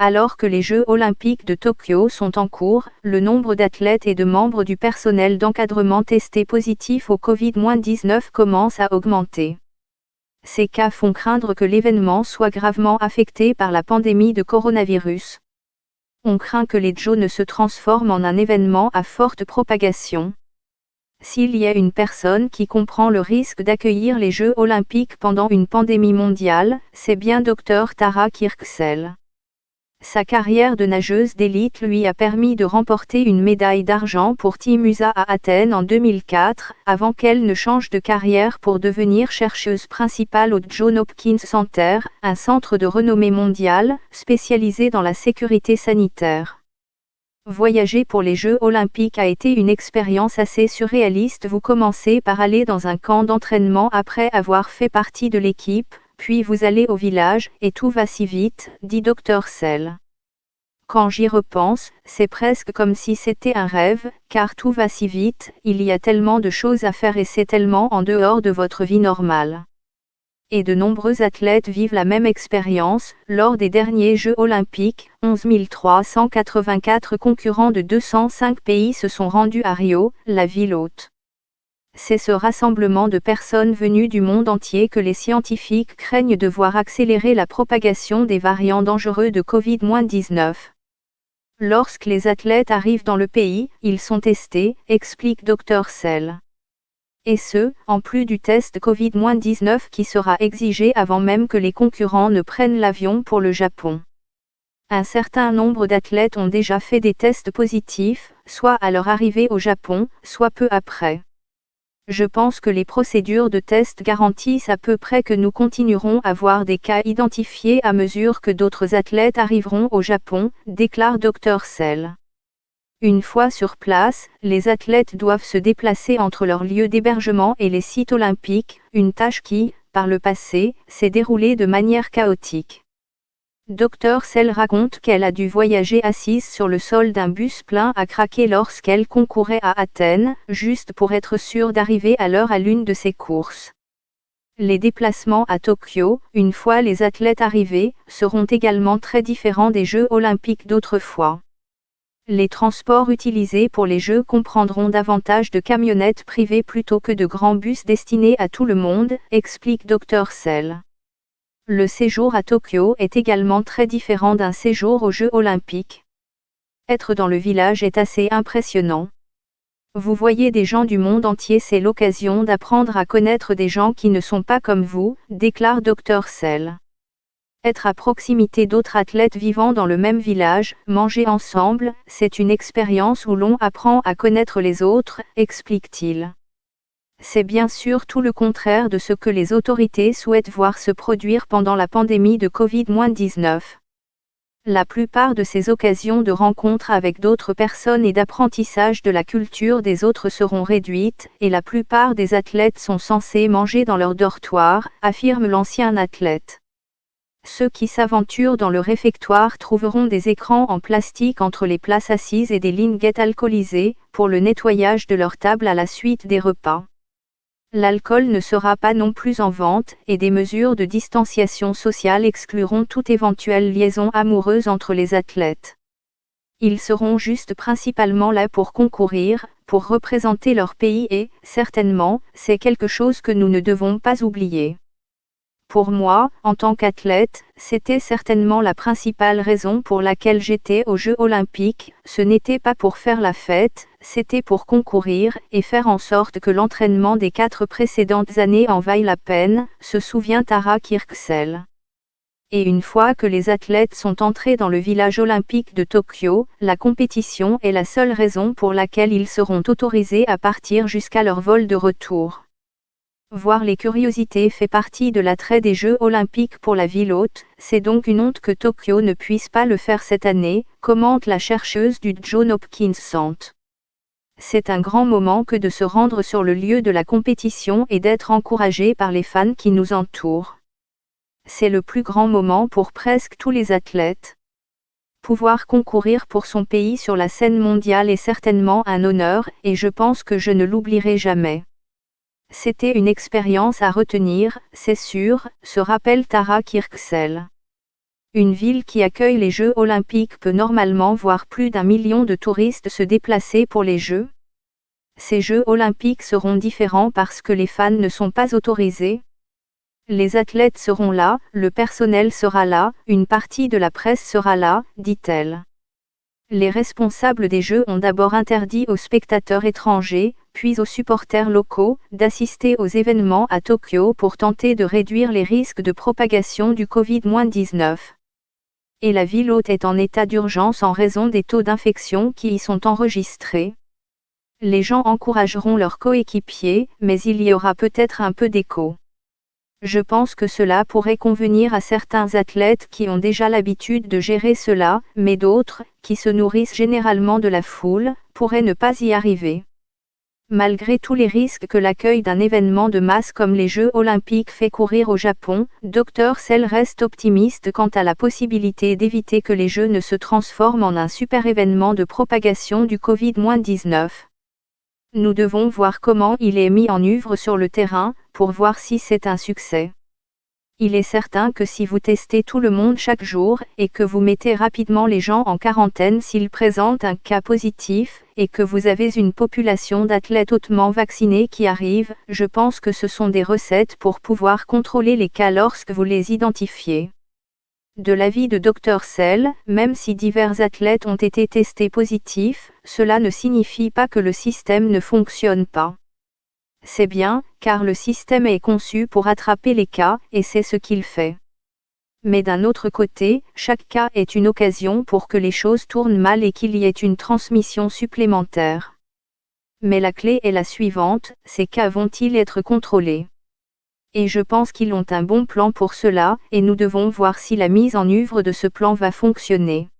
Alors que les Jeux olympiques de Tokyo sont en cours, le nombre d'athlètes et de membres du personnel d'encadrement testés positifs au Covid-19 commence à augmenter. Ces cas font craindre que l'événement soit gravement affecté par la pandémie de coronavirus. On craint que les Jeux ne se transforment en un événement à forte propagation. S'il y a une personne qui comprend le risque d'accueillir les Jeux olympiques pendant une pandémie mondiale, c'est bien Dr Tara Kirksel. Sa carrière de nageuse d'élite lui a permis de remporter une médaille d'argent pour Team USA à Athènes en 2004, avant qu'elle ne change de carrière pour devenir chercheuse principale au Johns Hopkins Center, un centre de renommée mondiale, spécialisé dans la sécurité sanitaire. Voyager pour les Jeux olympiques a été une expérience assez surréaliste. Vous commencez par aller dans un camp d'entraînement après avoir fait partie de l'équipe, puis vous allez au village, et tout va si vite, dit Dr Sell. Quand j'y repense, c'est presque comme si c'était un rêve, car tout va si vite, il y a tellement de choses à faire et c'est tellement en dehors de votre vie normale. Et de nombreux athlètes vivent la même expérience. Lors des derniers Jeux olympiques, 11 384 concurrents de 205 pays se sont rendus à Rio, la ville hôte. C'est ce rassemblement de personnes venues du monde entier que les scientifiques craignent de voir accélérer la propagation des variants dangereux de Covid-19. Lorsque les athlètes arrivent dans le pays, ils sont testés, explique Dr Sell. Et ce, en plus du test Covid-19 qui sera exigé avant même que les concurrents ne prennent l'avion pour le Japon. Un certain nombre d'athlètes ont déjà fait des tests positifs, soit à leur arrivée au Japon, soit peu après. Je pense que les procédures de test garantissent à peu près que nous continuerons à voir des cas identifiés à mesure que d'autres athlètes arriveront au Japon, déclare Dr Sell. Une fois sur place, les athlètes doivent se déplacer entre leur lieu d'hébergement et les sites olympiques, une tâche qui, par le passé, s'est déroulée de manière chaotique. Dr Sell raconte qu'elle a dû voyager assise sur le sol d'un bus plein à craquer lorsqu'elle concourait à Athènes, juste pour être sûre d'arriver à l'heure à l'une de ses courses. Les déplacements à Tokyo, une fois les athlètes arrivés, seront également très différents des Jeux olympiques d'autrefois. Les transports utilisés pour les Jeux comprendront davantage de camionnettes privées plutôt que de grands bus destinés à tout le monde, explique Dr Sell. Le séjour à Tokyo est également très différent d'un séjour aux Jeux olympiques. Être dans le village est assez impressionnant. Vous voyez des gens du monde entier, c'est l'occasion d'apprendre à connaître des gens qui ne sont pas comme vous, déclare Dr Sell. Être à proximité d'autres athlètes vivant dans le même village, manger ensemble, c'est une expérience où l'on apprend à connaître les autres, explique-t-il. C'est bien sûr tout le contraire de ce que les autorités souhaitent voir se produire pendant la pandémie de Covid-19. La plupart de ces occasions de rencontre avec d'autres personnes et d'apprentissage de la culture des autres seront réduites, et la plupart des athlètes sont censés manger dans leur dortoir, affirme l'ancien athlète. Ceux qui s'aventurent dans le réfectoire trouveront des écrans en plastique entre les places assises et des linguettes alcoolisées, pour le nettoyage de leur table à la suite des repas. L'alcool ne sera pas non plus en vente, et des mesures de distanciation sociale excluront toute éventuelle liaison amoureuse entre les athlètes. Ils seront juste principalement là pour concourir, pour représenter leur pays et, certainement, c'est quelque chose que nous ne devons pas oublier. Pour moi, en tant qu'athlète, c'était certainement la principale raison pour laquelle j'étais aux Jeux olympiques. Ce n'était pas pour faire la fête, c'était pour concourir et faire en sorte que l'entraînement des 4 précédentes années en vaille la peine, se souvient Tara Kirksel. Et une fois que les athlètes sont entrés dans le village olympique de Tokyo, la compétition est la seule raison pour laquelle ils seront autorisés à partir jusqu'à leur vol de retour. Voir les curiosités fait partie de l'attrait des Jeux olympiques pour la ville hôte, c'est donc une honte que Tokyo ne puisse pas le faire cette année, commente la chercheuse du Johns Hopkins Center. C'est un grand moment que de se rendre sur le lieu de la compétition et d'être encouragé par les fans qui nous entourent. C'est le plus grand moment pour presque tous les athlètes. Pouvoir concourir pour son pays sur la scène mondiale est certainement un honneur, et je pense que je ne l'oublierai jamais. C'était une expérience à retenir, c'est sûr, se rappelle Tara Kirksel. Une ville qui accueille les Jeux olympiques peut normalement voir plus d'1 million de touristes se déplacer pour les Jeux. Ces Jeux olympiques seront différents parce que les fans ne sont pas autorisés. Les athlètes seront là, le personnel sera là, une partie de la presse sera là, dit-elle. Les responsables des Jeux ont d'abord interdit aux spectateurs étrangers, puis aux supporters locaux, d'assister aux événements à Tokyo pour tenter de réduire les risques de propagation du Covid-19. Et la ville hôte est en état d'urgence en raison des taux d'infection qui y sont enregistrés. Les gens encourageront leurs coéquipiers, mais il y aura peut-être un peu d'écho. Je pense que cela pourrait convenir à certains athlètes qui ont déjà l'habitude de gérer cela, mais d'autres, qui se nourrissent généralement de la foule, pourraient ne pas y arriver. Malgré tous les risques que l'accueil d'un événement de masse comme les Jeux olympiques fait courir au Japon, Dr Sell reste optimiste quant à la possibilité d'éviter que les Jeux ne se transforment en un super événement de propagation du Covid-19. Nous devons voir comment il est mis en œuvre sur le terrain, pour voir si c'est un succès. Il est certain que si vous testez tout le monde chaque jour, et que vous mettez rapidement les gens en quarantaine s'ils présentent un cas positif, et que vous avez une population d'athlètes hautement vaccinés qui arrive, je pense que ce sont des recettes pour pouvoir contrôler les cas lorsque vous les identifiez. De l'avis de Dr Sell, même si divers athlètes ont été testés positifs, cela ne signifie pas que le système ne fonctionne pas. C'est bien, car le système est conçu pour attraper les cas, et c'est ce qu'il fait. Mais d'un autre côté, chaque cas est une occasion pour que les choses tournent mal et qu'il y ait une transmission supplémentaire. Mais la clé est la suivante, ces cas vont-ils être contrôlés ? Et je pense qu'ils ont un bon plan pour cela, et nous devons voir si la mise en œuvre de ce plan va fonctionner.